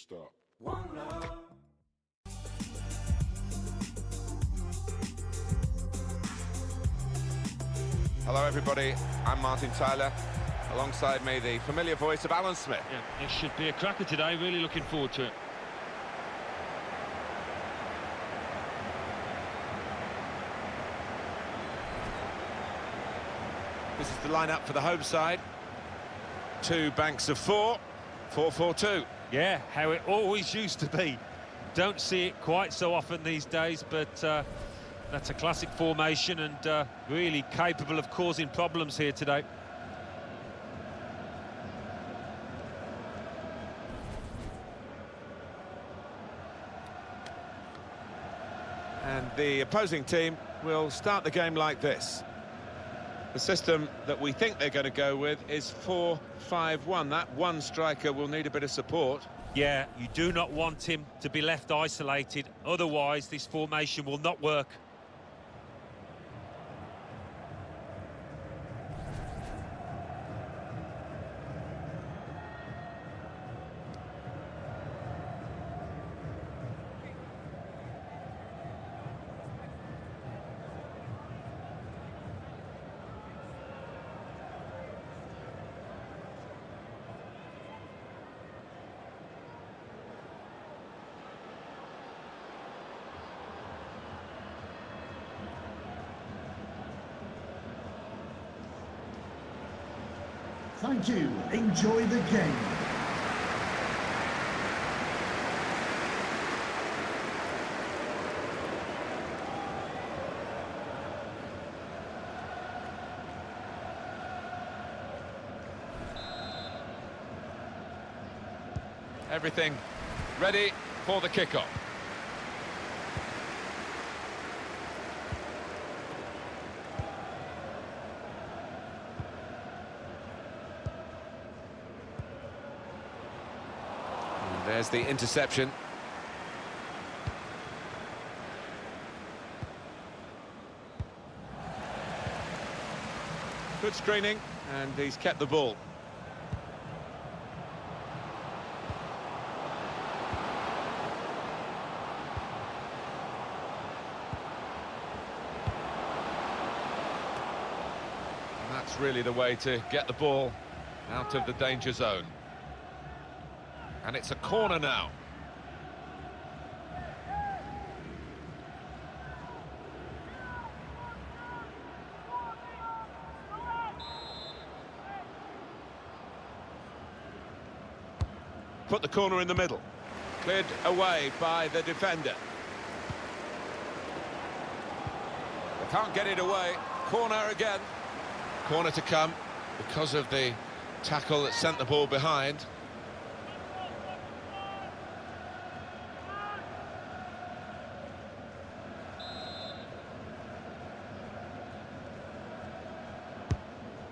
start. Hello everybody, I'm Martin Tyler. Alongside me, the familiar voice of Alan Smith. Yeah, it should be a cracker today, really looking forward to it. This is the lineup for the home side. Two banks of four, 4-4-2. Yeah, how it always used to be. Don't see it quite so often these days, but that's a classic formation and really capable of causing problems here today. And the opposing team will start the game like this. The system that we think they're going to go with is 4-5-1. That one striker will need a bit of support. Yeah, you do not want him to be left isolated, otherwise this formation will not work. Thank you. Enjoy the game. Everything ready for the kickoff. There's the interception. Good screening, and he's kept the ball. And that's really the way to get the ball out of the danger zone. And it's a corner now. Put the corner in the middle. Cleared away by the defender. They can't get it away. Corner again. Corner to come because of the tackle that sent the ball behind.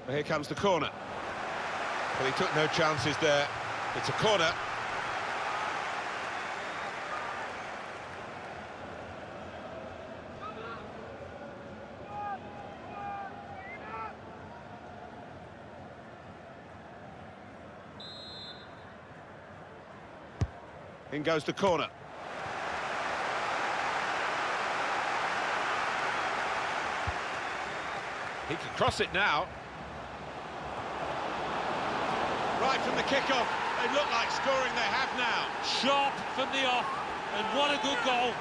Here comes the corner. Well, he took no chances there. It's a corner. In goes the corner. He can cross it now. Right from the kickoff, they look like scoring, they have now. Sharp from the off, and what a good goal.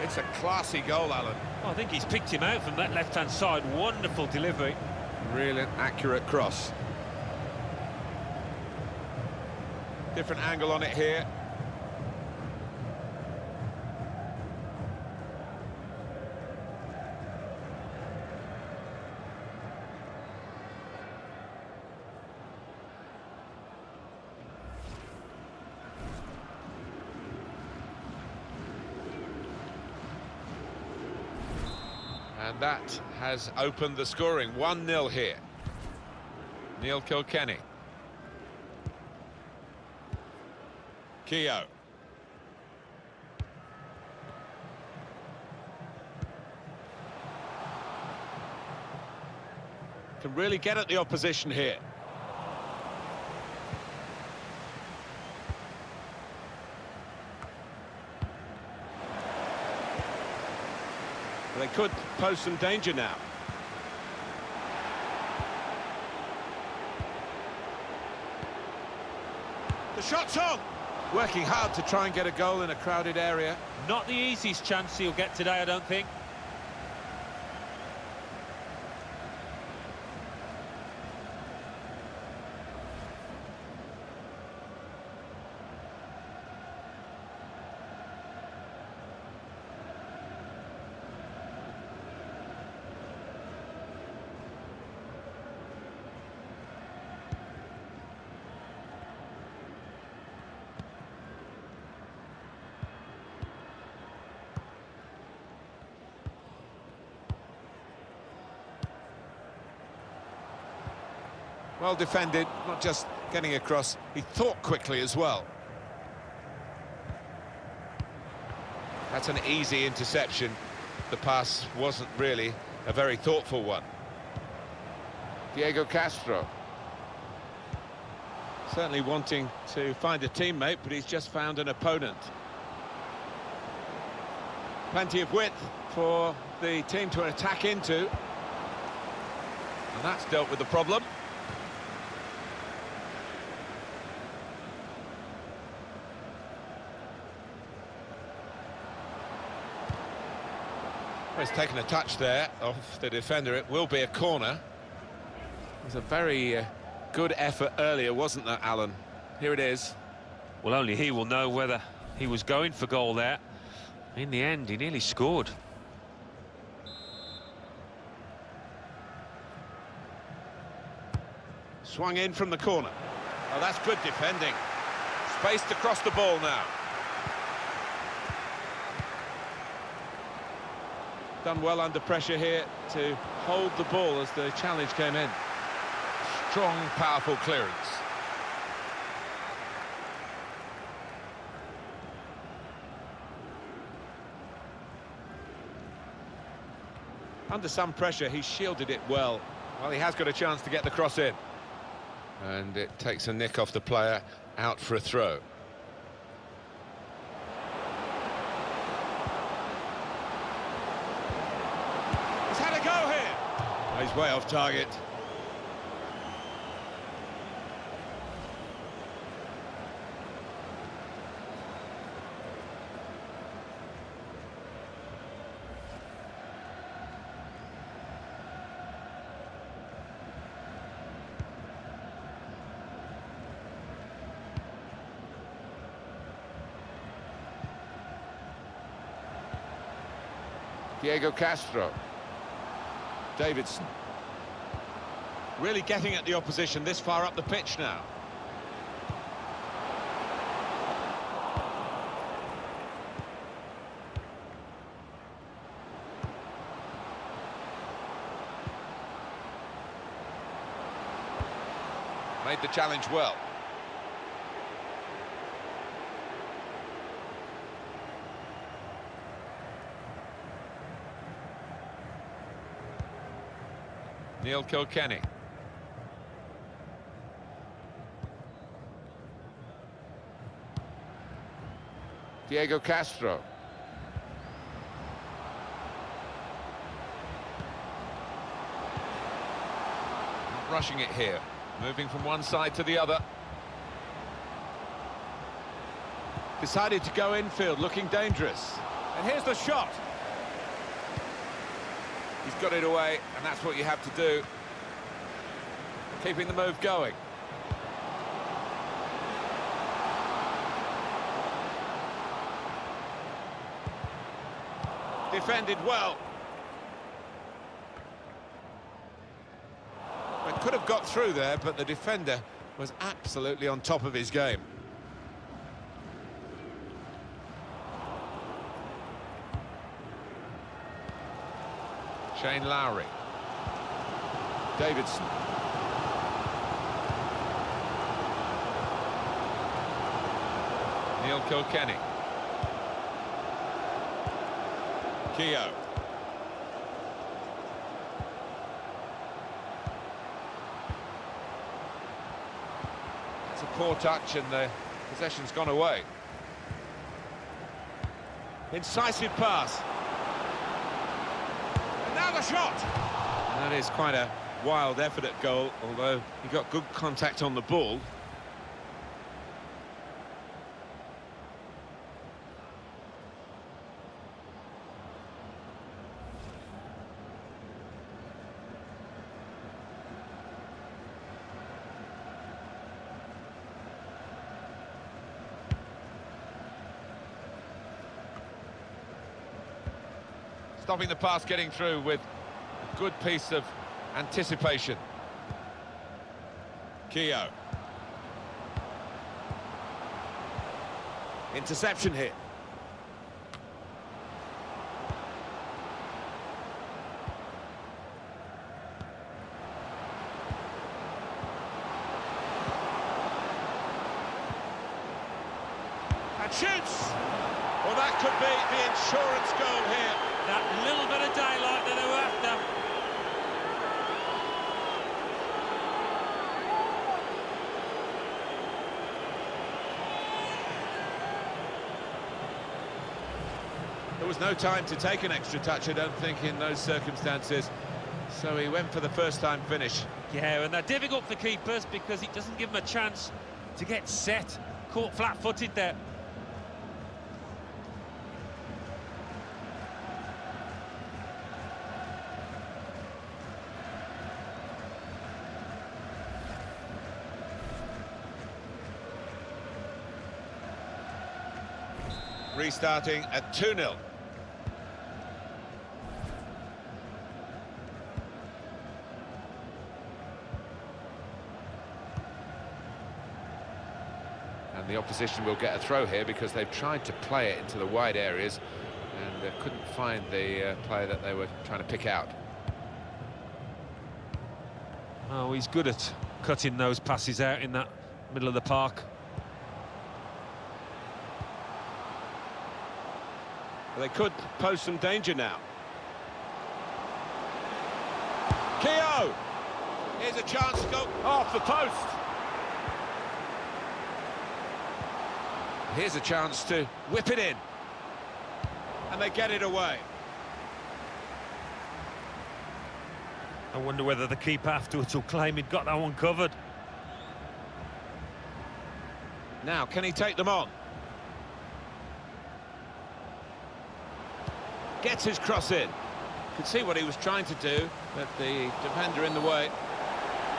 It's a classy goal, Alan. Well, I think he's picked him out from that left-hand side. Wonderful delivery. Really accurate cross. Different angle on it here. And that has opened the scoring. 1-0 here. Neil Kilkenny. Keogh. Can really get at the opposition here. They could pose some danger now. The shot's on! Working hard to try and get a goal in a crowded area. Not the easiest chance he'll get today, I don't think. Well defended, not just getting across, he thought quickly as well. That's an easy interception. The pass wasn't really a very thoughtful one. Diego Castro. Certainly wanting to find a teammate, but he's just found an opponent. Plenty of width for the team to attack into. And that's dealt with the problem. Well, he's taken a touch there off the defender. It will be a corner. It was a very good effort earlier, wasn't there, Alan? Here it is. Well, only he will know whether he was going for goal there. In the end, he nearly scored. Swung in from the corner. Oh, that's good defending. Spaced across the ball now. Done well under pressure here to hold the ball as the challenge came in. Strong, powerful clearance. Under some pressure, he shielded it well. Well, he has got a chance to get the cross in. And it takes a nick off the player, out for a throw. He's had a go here. Oh, he's way off target. Diego Castro. Davidson. Really getting at the opposition this far up the pitch now. Made the challenge well. Neil Kilkenny. Diego Castro. Not rushing it here. Moving from one side to the other. Decided to go infield, looking dangerous. And here's the shot. He's got it away, and that's what you have to do. Keeping the move going. Defended well. It could have got through there, but the defender was absolutely on top of his game. Shane Lowry. Davidson. Neil Kilkenny. Keogh. poor touch and the possession's gone away. Incisive pass. And now the shot! And that is quite a wild effort at goal, although he got good contact on the ball. Stopping the pass getting through with a good piece of anticipation. Keogh. Interception here. And shoots! Well, that could be the insurance goal here. That little bit of daylight that they were after. There was no time to take an extra touch, I don't think, in those circumstances. So he went for the first-time finish. Yeah, and they're difficult for keepers because it doesn't give them a chance to get set. Caught flat-footed there. Restarting at 2-0. And the opposition will get a throw here because they've tried to play it into the wide areas and couldn't find the player that they were trying to pick out. Oh, he's good at cutting those passes out in that middle of the park. They could pose some danger now. Keogh! Here's a chance to go off the post. Here's a chance to whip it in. And they get it away. I wonder whether the keeper afterwards will claim he'd got that one covered. Now, can he take them on? Gets his cross in. Could see what he was trying to do, but the defender in the way.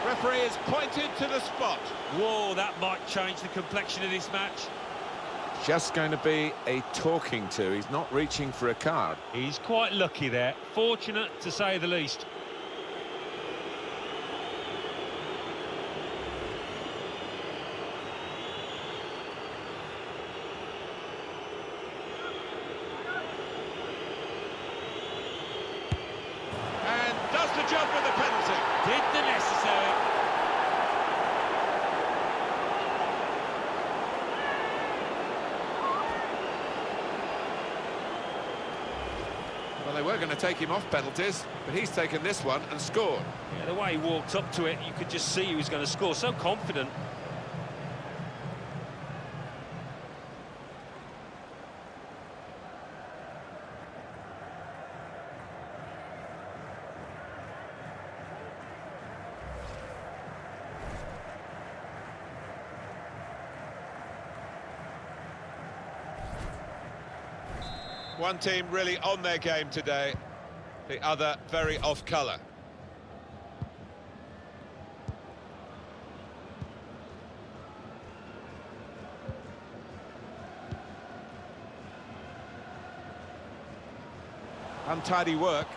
Referee has pointed to the spot. Whoa, that might change the complexion of this match. Just going to be a talking to. He's not reaching for a card. He's quite lucky there. Fortunate, to say the least. The job with the penalty. Did the necessary. Well, they were going to take him off penalties, but he's taken this one and scored. Yeah, the way he walked up to it, you could just see he was going to score. So confident. One team really on their game today, the other very off-colour. Untidy work.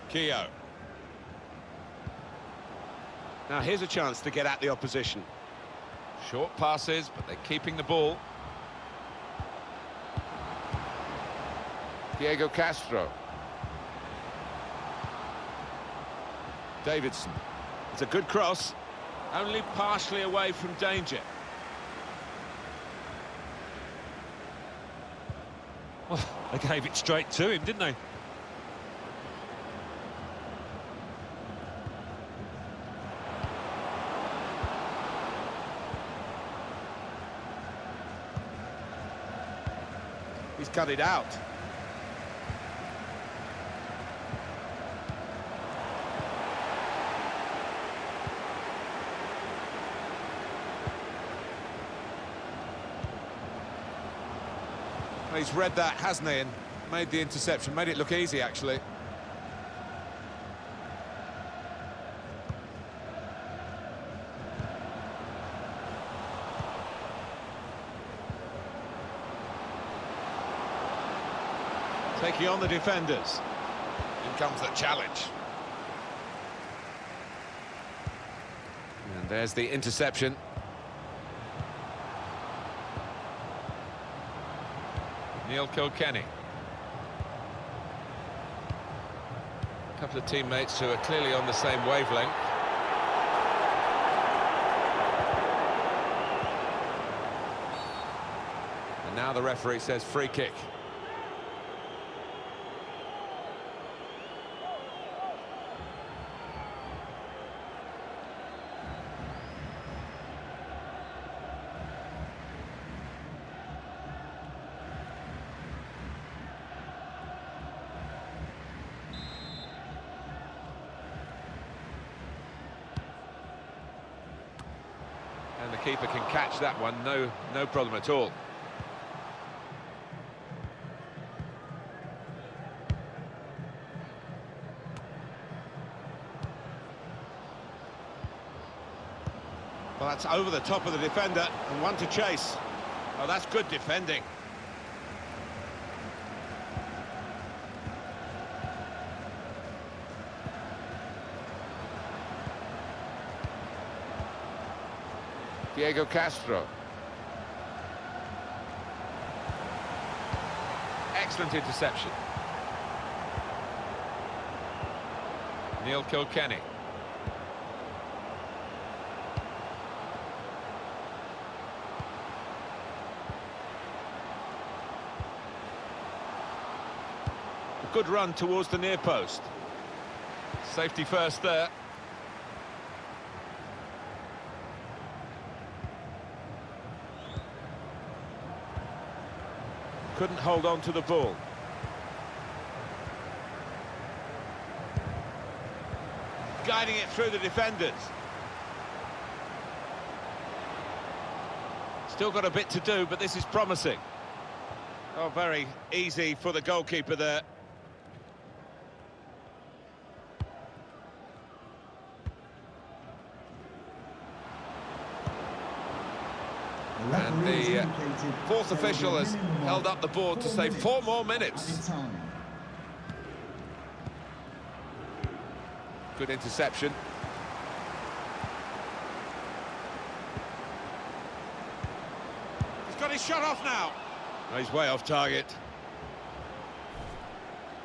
Keogh. Now here's a chance to get at the opposition. Short passes, but they're keeping the ball. Diego Castro. Davidson. It's a good cross, only partially away from danger. Well, they gave it straight to him, didn't they? He's cut it out. Well, he's read that, hasn't he, and made the interception, made it look easy, actually. Taking on the defenders. In comes the challenge. And there's the interception. Neil Kilkenny. A couple of teammates who are clearly on the same wavelength. And now the referee says free kick. And the keeper can catch that one, no problem at all. Well, that's over the top of the defender, and one to chase. Oh, that's good defending. Diego Castro. Excellent interception. Neil Kilkenny. A good run towards the near post. Safety first there. Couldn't hold on to the ball. Guiding it through the defenders. Still got a bit to do, but this is promising. Oh, very easy for the goalkeeper there. And the fourth official has held up the board to say 4 more minutes. Good interception. He's got his shot off now. Oh, he's way off target.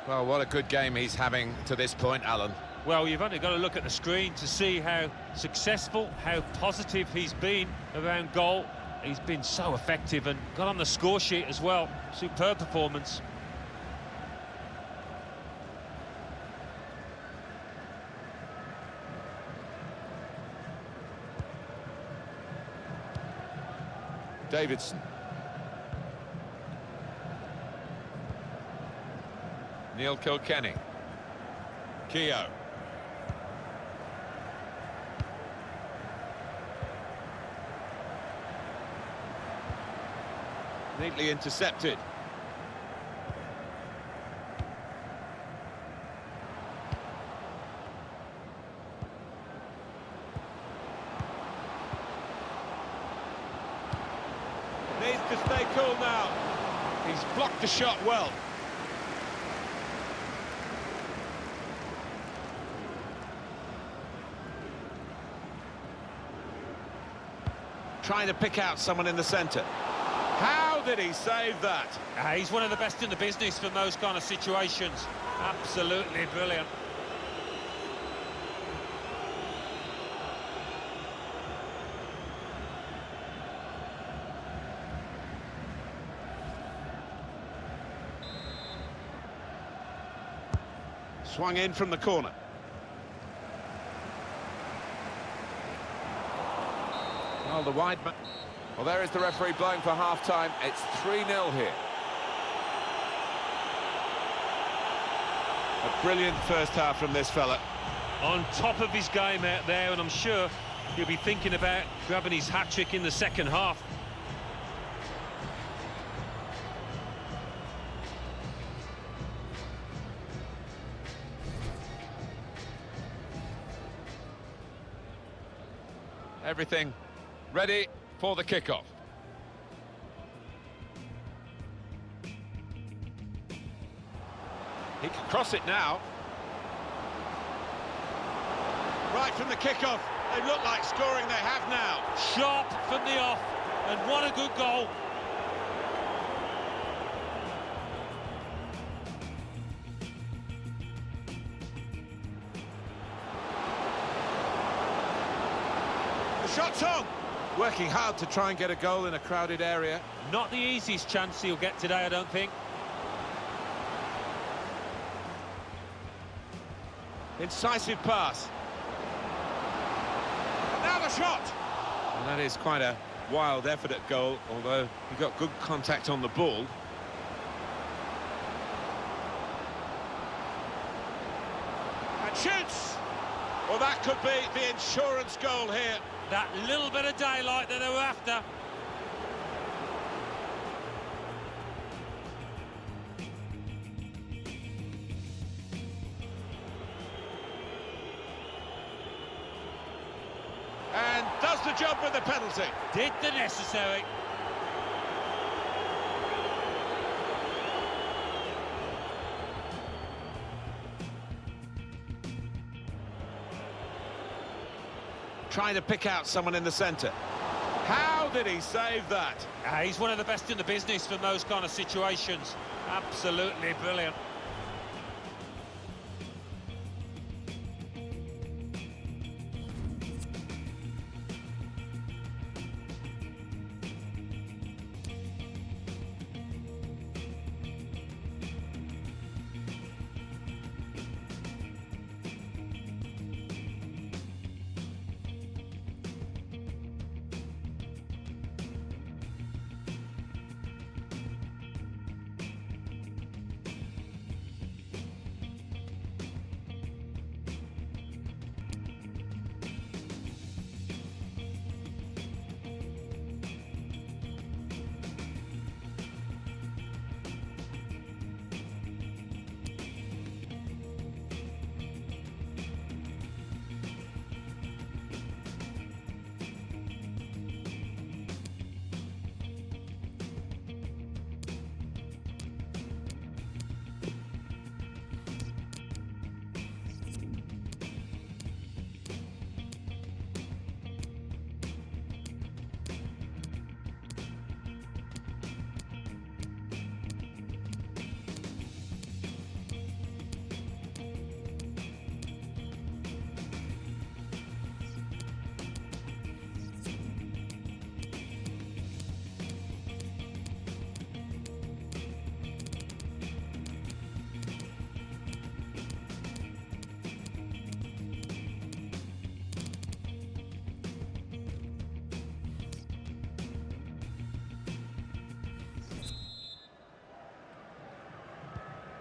Well, what a good game he's having to this point, Alan. Well, you've only got to look at the screen to see how successful, how positive he's been around goal. He's been so effective and got on the score sheet as well. Superb performance. Davidson. Neil Kilkenny. Keogh. Neatly intercepted. Needs to stay cool now. He's blocked the shot well. Trying to pick out someone in the centre. How did he save that? He's one of the best in the business for those kind of situations. Absolutely brilliant. Swung in from the corner. Well, the wide man. Well, there is the referee blowing for half-time. It's 3-0 here. A brilliant first half from this fella. On top of his game out there, and I'm sure he'll be thinking about grabbing his hat-trick in the second half. Everything ready for the kickoff. He can cross it now. Right from the kickoff, they look like scoring, they have now. Sharp from the off, and what a good goal. The shot's on! Working hard to try and get a goal in a crowded area. Not the easiest chance he'll get today, I don't think. Incisive pass. And now the shot! And that is quite a wild effort at goal, although he got good contact on the ball. And shoots! Well, that could be the insurance goal here. That little bit of daylight that they were after. And does the job with the penalty. Did the necessary. Trying to pick out someone in the centre. How did he save that? He's one of the best in the business for those kind of situations. Absolutely brilliant.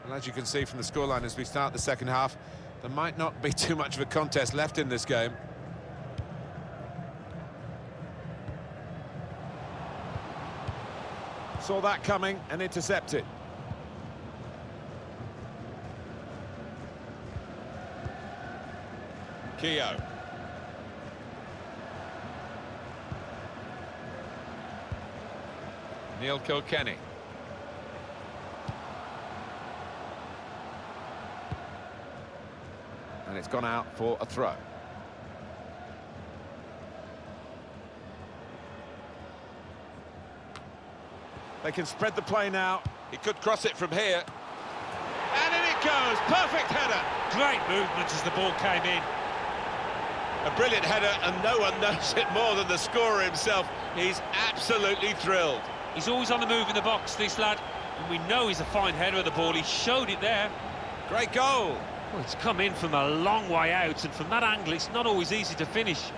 Well, as you can see from the scoreline as we start the second half, there might not be too much of a contest left in this game. Saw that coming and intercepted. Keogh. Neil Kilkenny. And it's gone out for a throw. They can spread the play now. He could cross it from here. And in it goes. Perfect header. Great movement as the ball came in. A brilliant header, and no one knows it more than the scorer himself. He's absolutely thrilled. He's always on the move in the box, this lad. And we know he's a fine header of the ball. He showed it there. Great goal. Well, it's come in from a long way out, and from that angle, it's not always easy to finish.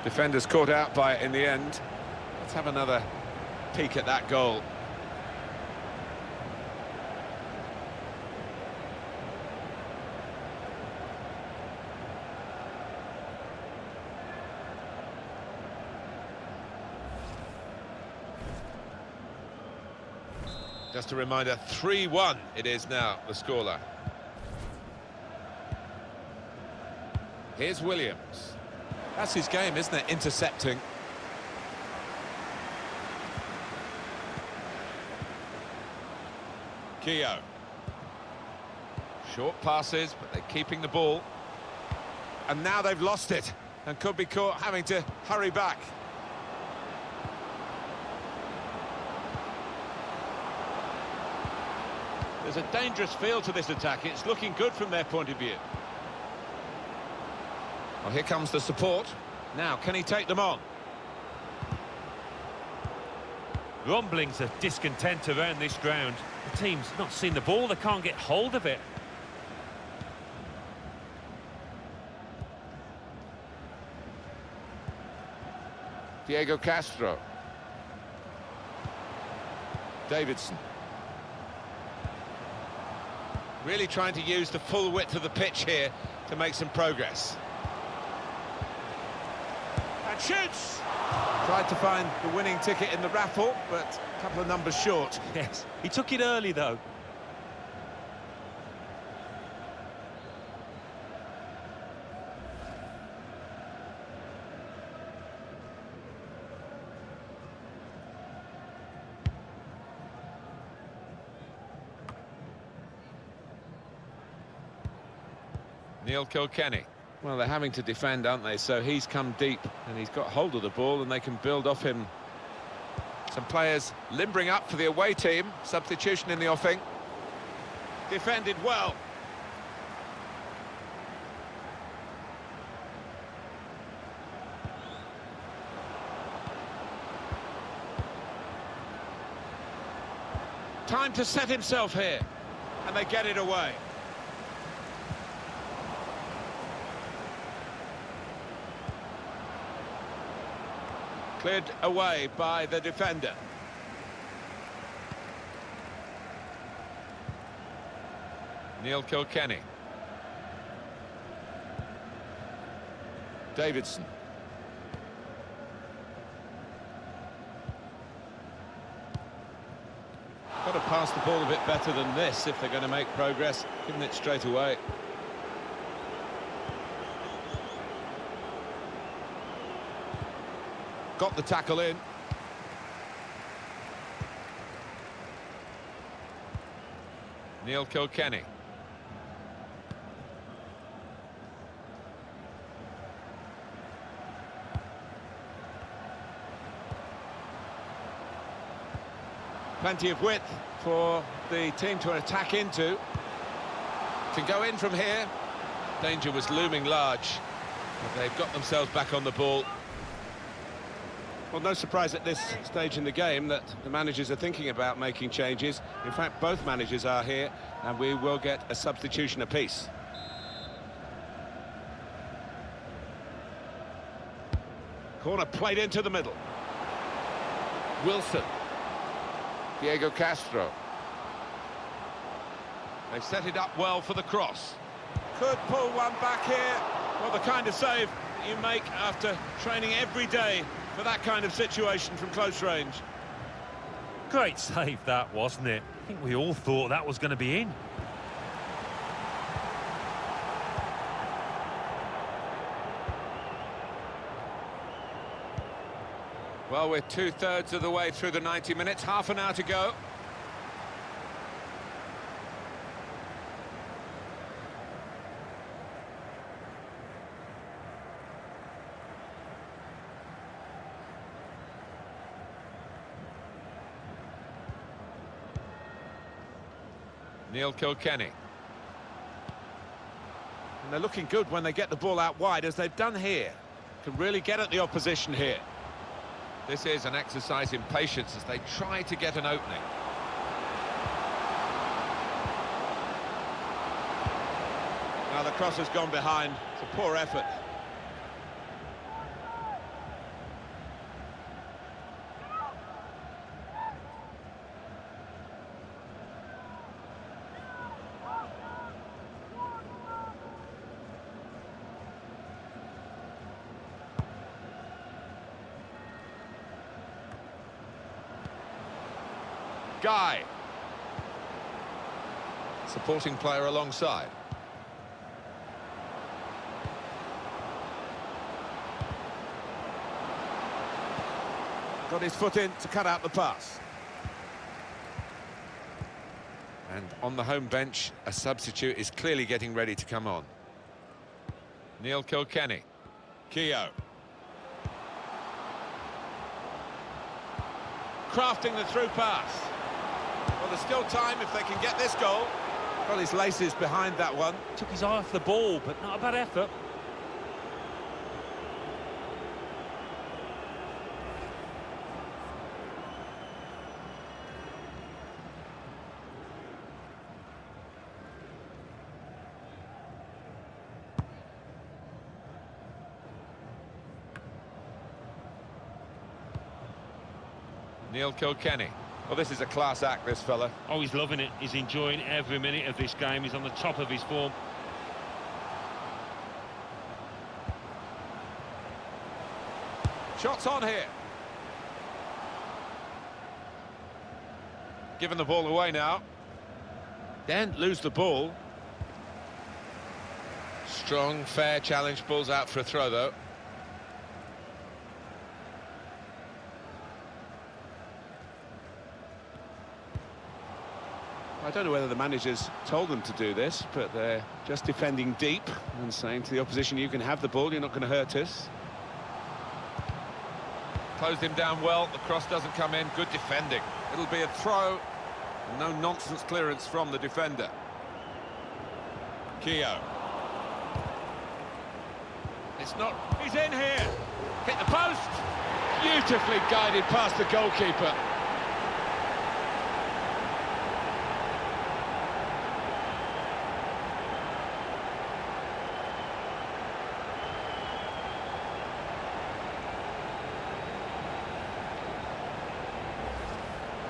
Defenders caught out by it in the end. Let's have another peek at that goal. Just a reminder, 3-1 it is now, the scoreline. Here's Williams. That's his game, isn't it? Intercepting. Keogh. Short passes, but they're keeping the ball. And now they've lost it and could be caught having to hurry back. There's a dangerous feel to this attack. It's looking good from their point of view. Well, here comes the support. Now, can he take them on? Rumblings of discontent around this ground. The team's not seen the ball, they can't get hold of it. Diego Castro. Davidson. Really trying to use the full width of the pitch here to make some progress. And shoots! Tried to find the winning ticket in the raffle, but a couple of numbers short. Yes, he took it early though. Neil Kilkenny. Well, they're having to defend, aren't they? So he's come deep and he's got hold of the ball and they can build off him. Some players limbering up for the away team. Substitution in the offing. Defended well. Time to set himself here. And they get it away. Cleared away by the defender. Neil Kilkenny. Davidson. Got to pass the ball a bit better than this if they're going to make progress, giving it straight away. Got the tackle in. Neil Kilkenny. Plenty of width for the team to attack into. Can go in from here. Danger was looming large, but they've got themselves back on the ball. Well, no surprise at this stage in the game that the managers are thinking about making changes. In fact, both managers are here, and we will get a substitution apiece. Corner played into the middle. Wilson. Diego Castro. They've set it up well for the cross. Could pull one back here. Well, the kind of save that you make after training every day for that kind of situation from close range. Great save that, wasn't it? I think we all thought that was going to be in. Well, we're two-thirds of the way through the 90 minutes, half an hour to go. Neil Kilkenny. And they're looking good when they get the ball out wide, as they've done here. Can really get at the opposition here. This is an exercise in patience as they try to get an opening. Now the cross has gone behind. It's a poor effort. Guy. Supporting player alongside. Got his foot in to cut out the pass. And on the home bench, a substitute is clearly getting ready to come on. Neil Kilkenny. Keogh. Crafting the through pass. Well, there's still time if they can get this goal. Got his laces behind that one. Took his eye off the ball, but not a bad effort. Neil Kilkenny. Well, this is a class act, this fella. Oh, he's loving it. He's enjoying every minute of this game. He's on the top of his form. Shots on here. Giving the ball away now. Don't lose the ball. Strong, fair challenge. Ball's out for a throw, though. I don't know whether the managers told them to do this, but they're just defending deep and saying to the opposition, you can have the ball, you're not going to hurt us. Closed him down well, the cross doesn't come in, good defending. It'll be a throw, no nonsense clearance from the defender. Keogh. It's not, he's in here, hit the post, beautifully guided past the goalkeeper.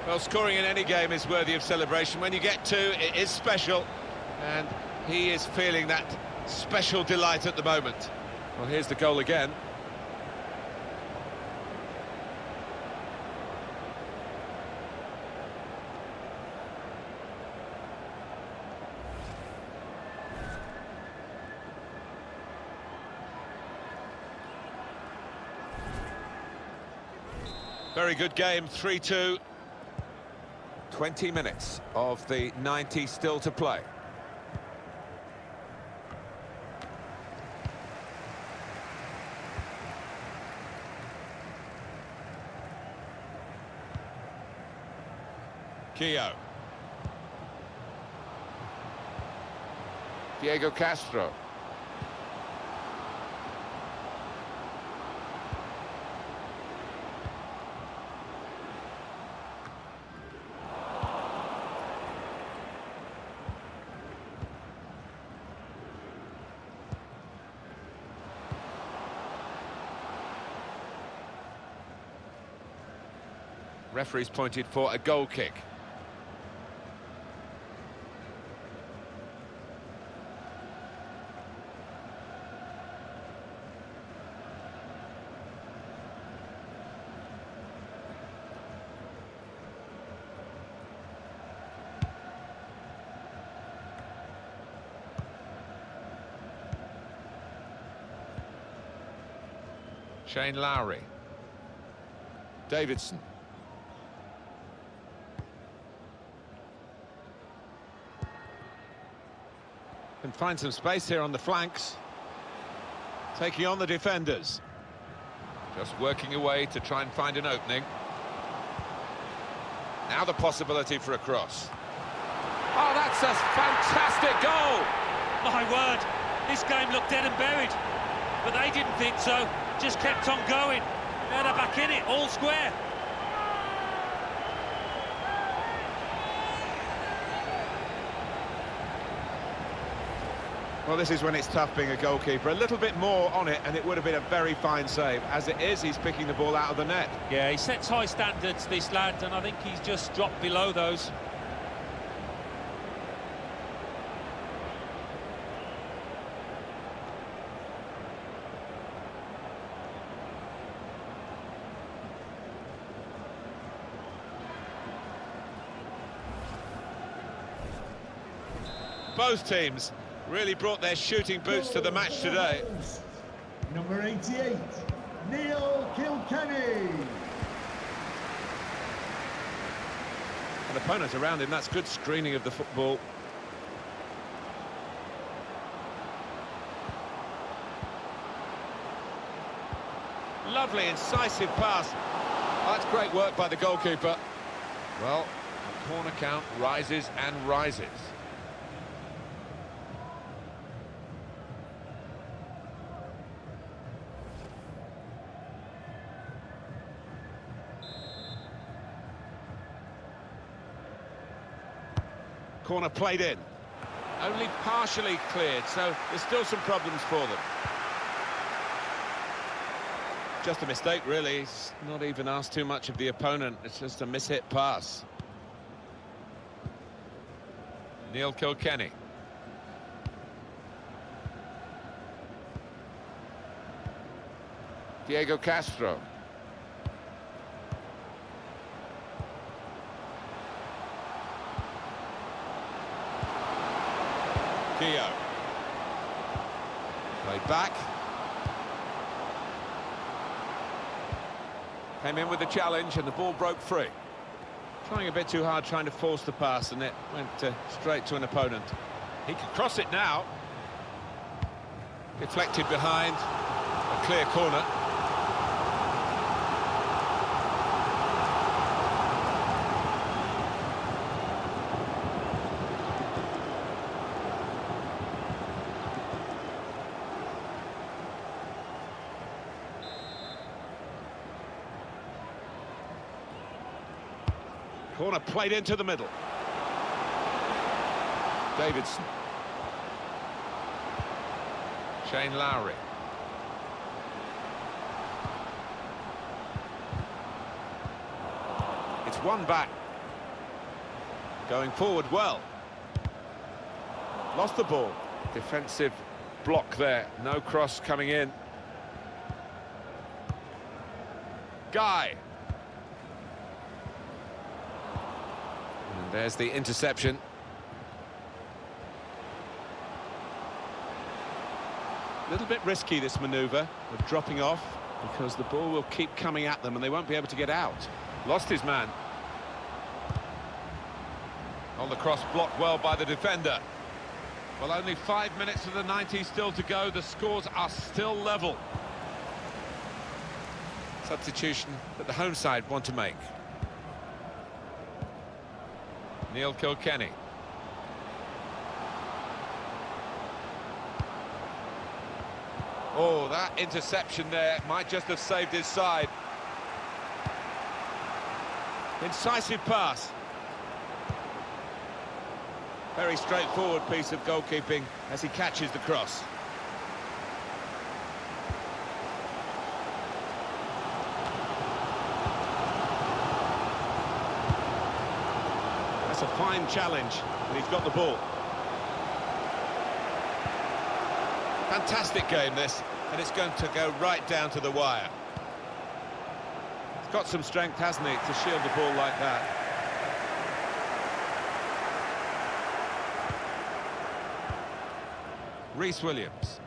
Well, scoring in any game is worthy of celebration. When you get two, it is special, and he is feeling that special delight at the moment. Well, here's the goal again. Very good game, 3-2. 20 minutes of the 90 still to play. Keogh. Diego Castro. Referee's pointed for a goal kick. Shane Lowry. Davidson. Can find some space here on the flanks. Taking on the defenders. Just working away to try and find an opening. Now the possibility for a cross. Oh, that's a fantastic goal! My word, this game looked dead and buried. But they didn't think so, just kept on going. Now they're back in it, all square. Well, this is when it's tough being a goalkeeper. A little bit more on it, and it would have been a very fine save. As it is, he's picking the ball out of the net. Yeah, he sets high standards, this lad, and I think he's just dropped below those. Both teams really brought their shooting boots to the match today. Number 88, Neil Kilkenny. And opponents around him, that's good screening of the football. Lovely, incisive pass. Oh, that's great work by the goalkeeper. Well, the corner count rises and rises. Corner played in. Only partially cleared, so there's still some problems for them. Just a mistake, really. He's not even asked too much of the opponent. It's just a mishit pass. Neil Kilkenny. Diego Castro. Keogh. Played back. Came in with the challenge and the ball broke free. Trying a bit too hard, trying to force the pass, and it went straight to an opponent. He can cross it now. Deflected behind. A clear corner. Corner played into the middle. Davidson. Shane Lowry. It's one back. Going forward well. Lost the ball. Defensive block there. No cross coming in. Guy. There's the interception. A little bit risky, this manoeuvre of dropping off, because the ball will keep coming at them and they won't be able to get out. Lost his man. On the cross, blocked well by the defender. Well, only 5 minutes of the 90 still to go. The scores are still level. Substitution that the home side want to make. Neil Kilkenny. Oh, that interception there might just have saved his side. Incisive pass. Very straightforward piece of goalkeeping as he catches the cross. A fine challenge, and he's got the ball. Fantastic game, this, and it's going to go right down to the wire. He's got some strength, hasn't he, to shield the ball like that. Reece Williams.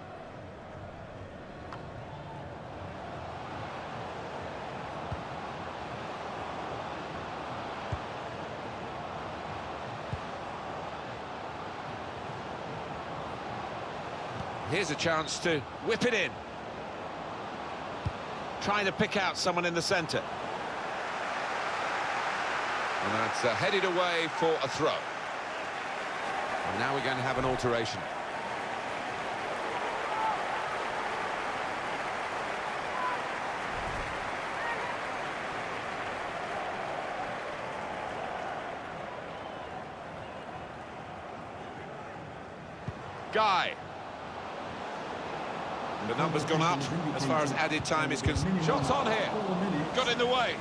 Here's a chance to whip it in. Trying to pick out someone in the centre. And that's headed away for a throw. And now we're going to have an alteration. Guy. The number's gone up as far as added time is concerned. Shots on here. Got in the way.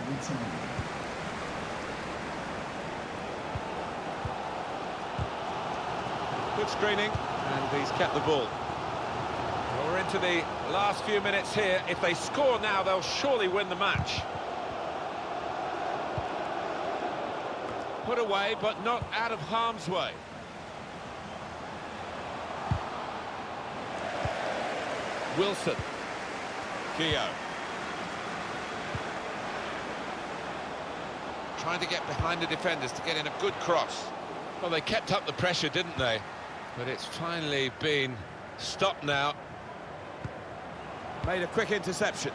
Good screening, and he's kept the ball. Well, we're into the last few minutes here. If they score now, they'll surely win the match. Put away, but not out of harm's way. Wilson. Keogh. Trying to get behind the defenders to get in a good cross. Well, they kept up the pressure, didn't they? But it's finally been stopped now. Made a quick interception.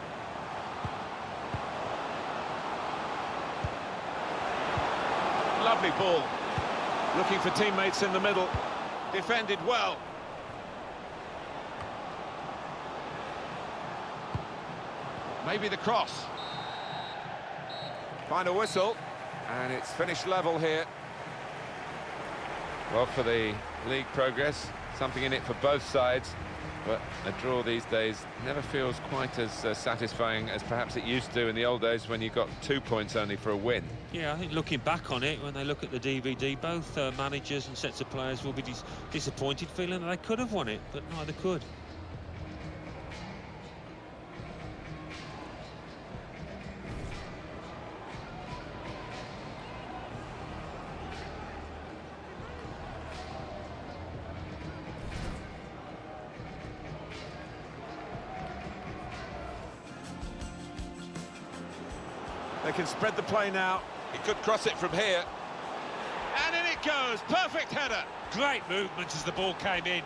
Lovely ball. Looking for teammates in the middle. Defended well. Maybe the cross. Final whistle, and it's finished level here. Well, for the league progress, something in it for both sides, but a draw these days never feels quite as satisfying as perhaps it used to in the old days when you got 2 points only for a win. Yeah, I think looking back on it, when they look at the DVD, both managers and sets of players will be disappointed, feeling that they could have won it, but neither could. They can spread the play now. He could cross it from here. And in it goes. Perfect header. Great movement as the ball came in.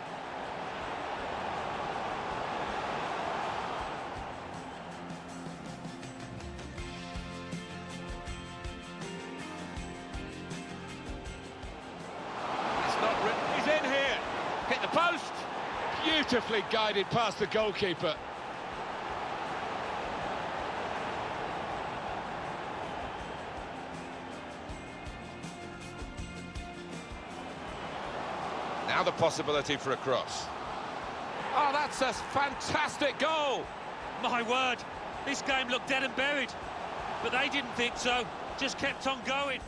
It's not written. He's in here. Hit the post. Beautifully guided past the goalkeeper. Now the possibility for a cross. Oh, that's a fantastic goal! My word, this game looked dead and buried, but they didn't think so, just kept on going.